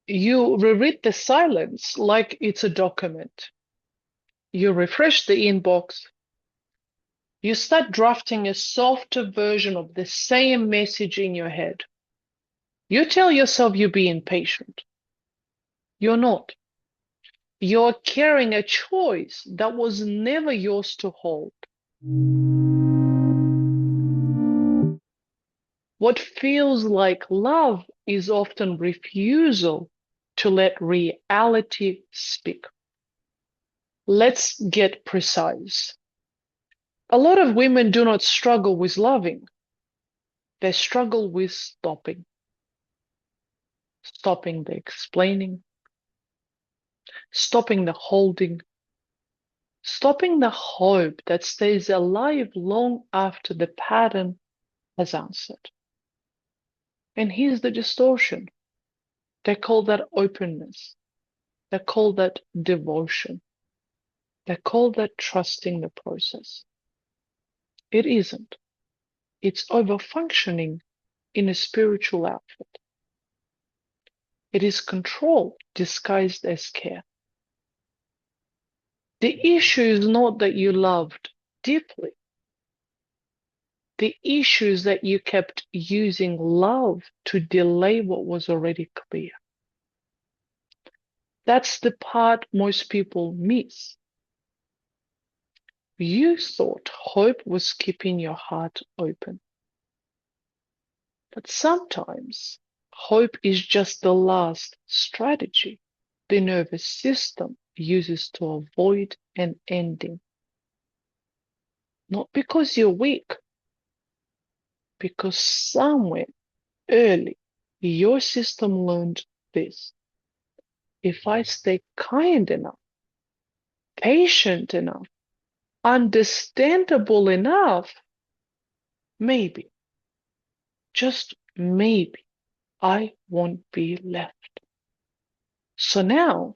You reread the silence like it's a document. You refresh the inbox. You start drafting a softer version of the same message in your head. You tell yourself you're being patient. You're not. You're carrying a choice that was never yours to hold. What feels like love is often refusal to let reality speak. Let's get precise. A lot of women do not struggle with loving. They struggle with stopping. Stopping the explaining, stopping the holding, stopping the hope that stays alive long after the pattern has answered. And here's the distortion. They call that openness. They call that devotion. They call that trusting the process. It isn't. It's overfunctioning in a spiritual outfit. It is control disguised as care. The issue is not that you loved deeply. The issue is that you kept using love to delay what was already clear. That's the part most people miss. You thought hope was keeping your heart open. But sometimes hope is just the last strategy the nervous system uses to avoid an ending. Not because you're weak, because somewhere early your system learned this. If I stay kind enough, patient enough, understandable enough, maybe, just maybe, I won't be left. So now,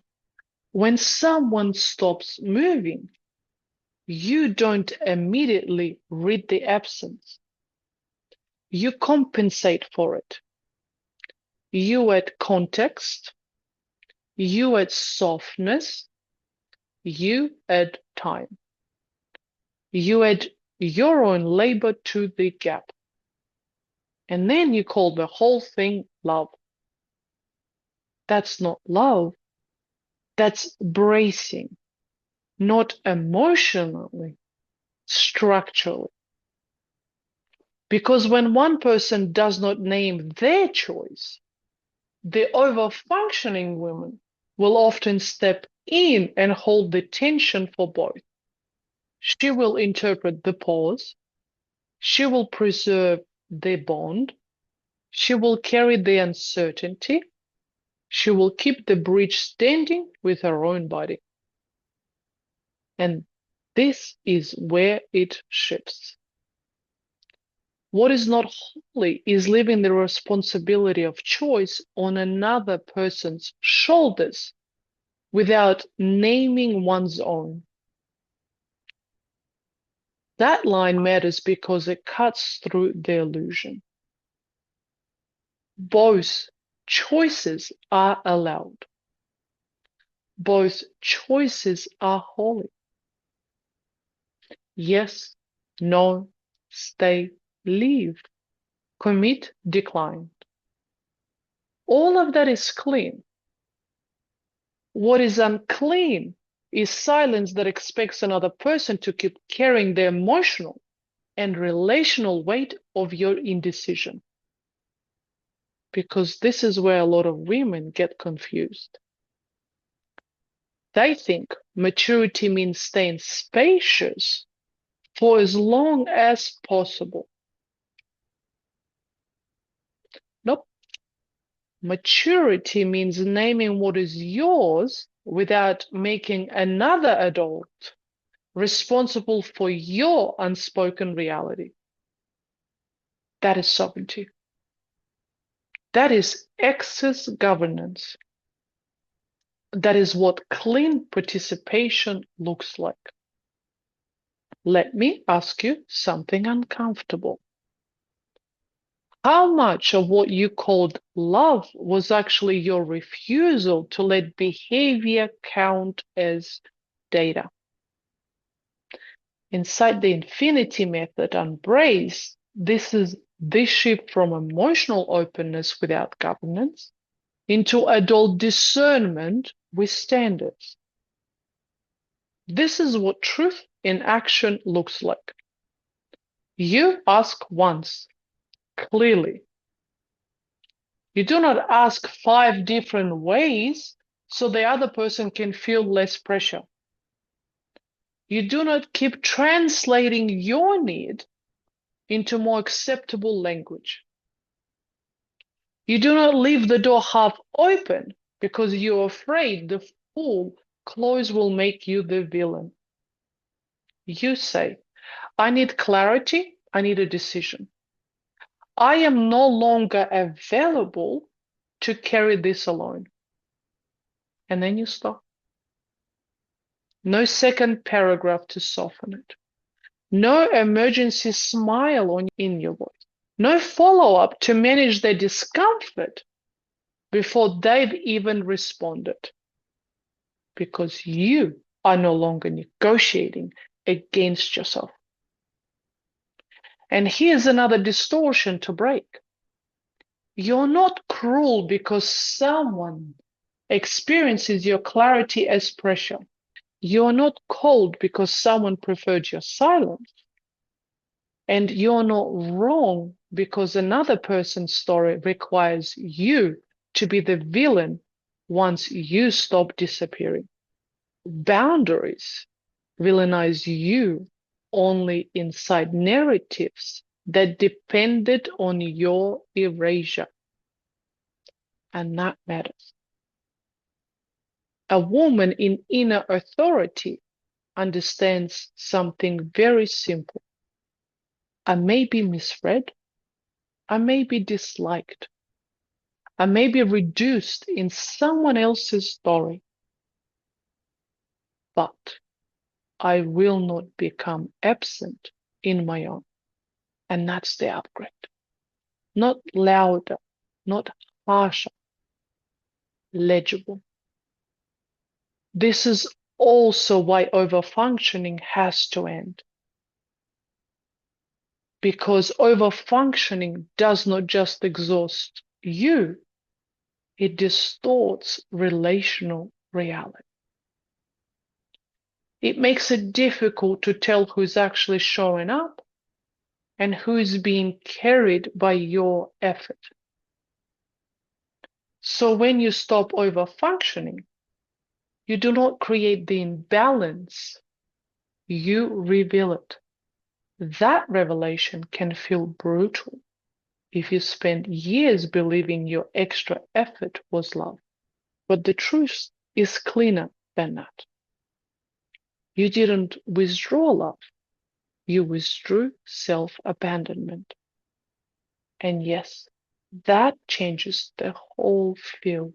when someone stops moving, you don't immediately read the absence. You compensate for it. You add context. You add softness. You add time. You add your own labor to the gap. And then you call the whole thing love. That's not love. That's bracing, not emotionally, structurally. Because when one person does not name their choice, the overfunctioning woman will often step in and hold the tension for both. She will interpret the pause. She will preserve the bond. She will carry the uncertainty. She will keep the bridge standing with her own body. And this is where it shifts. What is not holy is leaving the responsibility of choice on another person's shoulders without naming one's own. That line matters because it cuts through the illusion. Both choices are allowed. Both choices are holy. Yes, no, stay, leave, commit, decline. All of that is clean. What is unclean is silence that expects another person to keep carrying the emotional and relational weight of your indecision. Because this is where a lot of women get confused. They think maturity means staying spacious for as long as possible. Nope. Maturity means naming what is yours without making another adult responsible for your unspoken reality. That is sovereignty. That is excess governance. That is what clean participation looks like. Let me ask you something uncomfortable. How much of what you called love was actually your refusal to let behavior count as data? Inside the infinity method, Unbraced, this is this shift from emotional openness without governance into adult discernment with standards. This is what truth in action looks like. You ask once, clearly. You do not ask 5 different ways so the other person can feel less pressure. You do not keep translating your need into more acceptable language. You do not leave the door half open because you're afraid the full close will make you the villain. You say, I need clarity, I need a decision. I am no longer available to carry this alone. And then you stop. No second paragraph to soften it. No emergency smile in your voice. No follow-up to manage their discomfort before they've even responded. Because you are no longer negotiating against yourself. And here's another distortion to break. You're not cruel because someone experiences your clarity as pressure. You're not cold because someone preferred your silence. And you're not wrong because another person's story requires you to be the villain once you stop disappearing. Boundaries villainize you only inside narratives that depended on your erasure. And that matters. A woman in inner authority understands something very simple. I may be misread. I may be disliked. I may be reduced in someone else's story. But I will not become absent in my own. And that's the upgrade. Not louder, not harsher, legible. This is also why overfunctioning has to end. Because overfunctioning does not just exhaust you, it distorts relational reality. It makes it difficult to tell who's actually showing up and who's being carried by your effort. So when you stop overfunctioning, you do not create the imbalance, you reveal it. That revelation can feel brutal if you spend years believing your extra effort was love. But the truth is cleaner than that. You didn't withdraw love. You withdrew self-abandonment. And yes, that changes the whole field.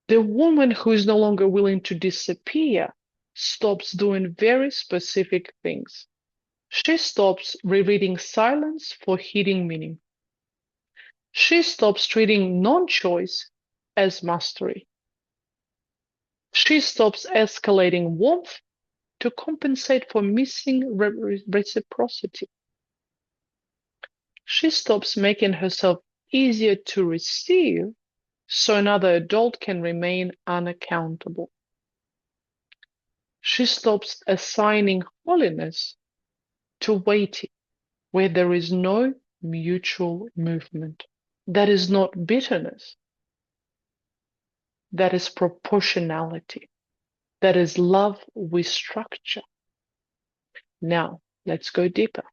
The woman who is no longer willing to disappear stops doing very specific things. She stops rereading silence for hidden meaning. She stops treating non-choice as mastery. She stops escalating warmth to compensate for missing reciprocity. She stops making herself easier to receive so another adult can remain unaccountable. She stops assigning holiness to waiting where there is no mutual movement. That is not bitterness. That is proportionality. That is love with structure. Now, let's go deeper.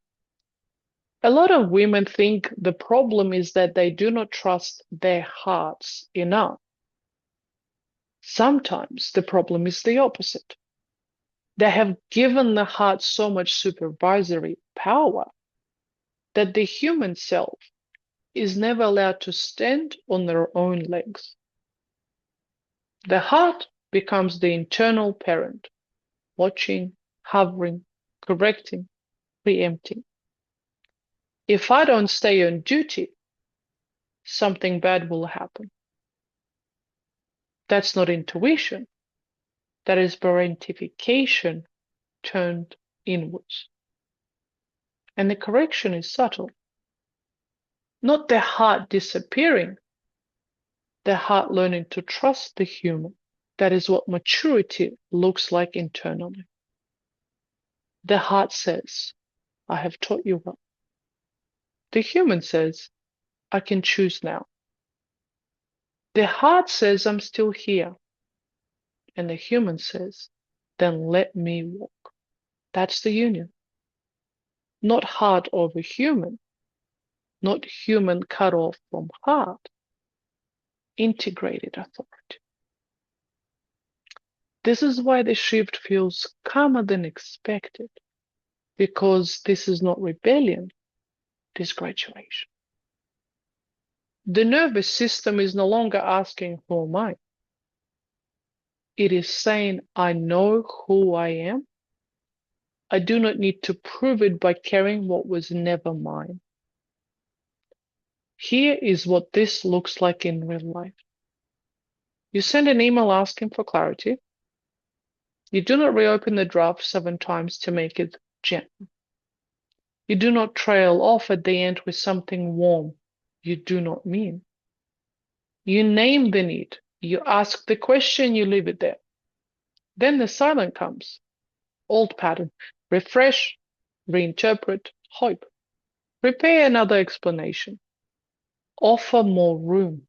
A lot of women think the problem is that they do not trust their hearts enough. Sometimes the problem is the opposite. They have given the heart so much supervisory power that the human self is never allowed to stand on their own legs. The heart becomes the internal parent, watching, hovering, correcting, preempting. If I don't stay on duty, something bad will happen. That's not intuition. That is parentification turned inwards. And the correction is subtle. Not the heart disappearing, the heart learning to trust the human. That is what maturity looks like internally. The heart says, I have taught you well. The human says, I can choose now. The heart says, I'm still here. And the human says, then let me walk. That's the union. Not heart over human, not human cut off from heart, integrated authority. This is why the shift feels calmer than expected, because this is not rebellion, it is graduation. The nervous system is no longer asking, who am I? It is saying, I know who I am. I do not need to prove it by carrying what was never mine. Here is what this looks like in real life. You send an email asking for clarity. You do not reopen the draft 7 times to make it gentle. You do not trail off at the end with something warm you do not mean. You name the need. You ask the question, you leave it there. Then the silence comes. Old pattern. Refresh, reinterpret, hope. Prepare another explanation. Offer more room.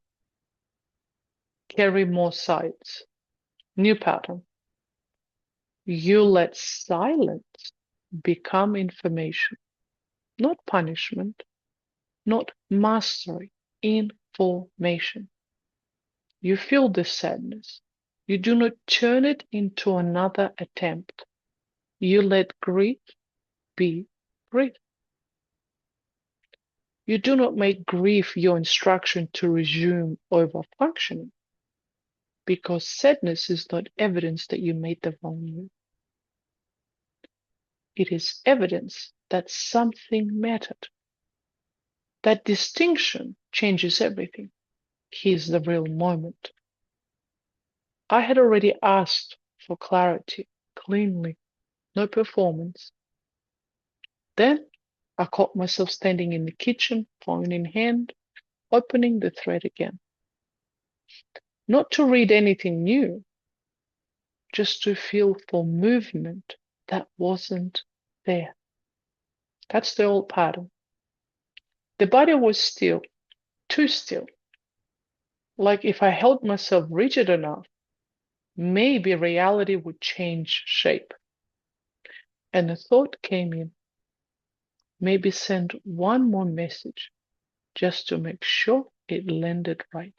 Carry more sides. New pattern. You let silence become information, not punishment, not mastery, information. You feel the sadness. You do not turn it into another attempt. You let grief be grief. You do not make grief your instruction to resume overfunctioning, because sadness is not evidence that you made the wrong move. It is evidence that something mattered. That distinction changes everything. Here's the real moment. I had already asked for clarity, cleanly, no performance. Then I caught myself standing in the kitchen, phone in hand, opening the thread again. Not to read anything new, just to feel for movement that wasn't there. That's the old pattern. The body was still, too still. Like if I held myself rigid enough, maybe reality would change shape. And the thought came in, maybe send one more message just to make sure it landed right.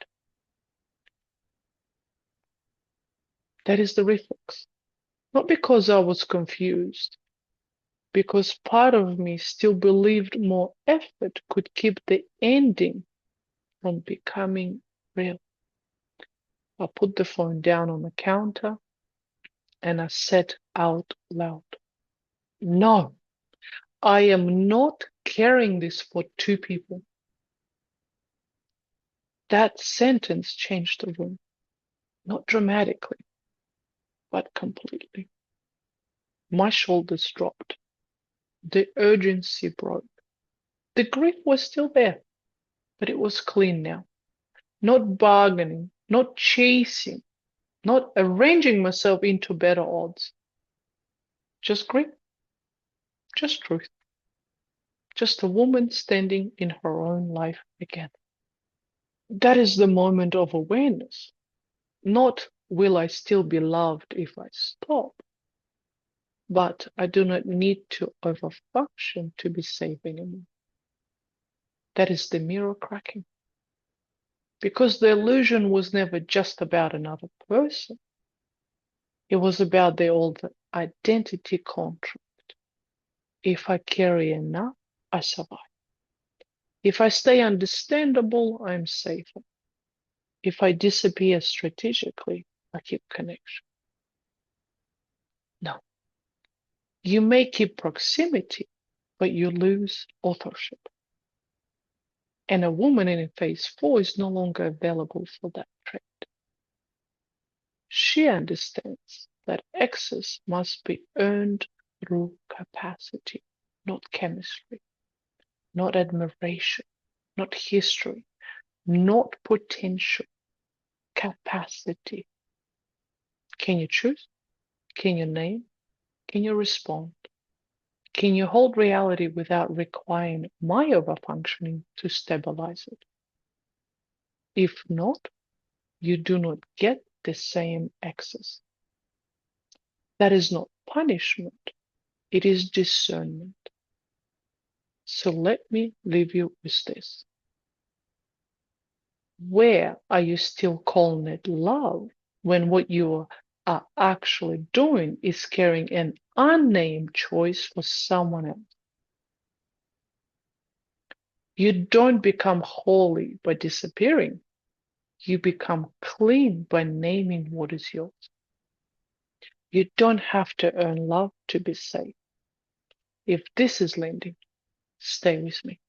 That is the reflex. Not because I was confused, because part of me still believed more effort could keep the ending from becoming real. I put the phone down on the counter and I said out loud, no, I am not carrying this for 2 people. That sentence changed the room, not dramatically, but completely. My shoulders dropped. The urgency broke. The grief was still there, but it was clean now. Not bargaining, not chasing, not arranging myself into better odds. Just grief, just truth. Just a woman standing in her own life again. That is the moment of awareness. Not will I still be loved if I stop, but I do not need to overfunction to be safe anymore. That is the mirror cracking. Because the illusion was never just about another person. It was about the old identity contract. If I carry enough, I survive. If I stay understandable, I'm safer. If I disappear strategically, I keep connection. No. You may keep proximity, but you lose authorship. And a woman in phase 4 is no longer available for that trade. She understands that access must be earned through capacity, not chemistry, not admiration, not history, not potential, capacity. Can you choose? Can you name? Can you respond? Can you hold reality without requiring my overfunctioning to stabilize it? If not, you do not get the same access. That is not punishment, it is discernment. So let me leave you with this. Where are you still calling it love when what you are actually doing is carrying an unnamed choice for someone else? You don't become holy by disappearing. You become clean by naming what is yours. You don't have to earn love to be safe. If this is landing, stay with me.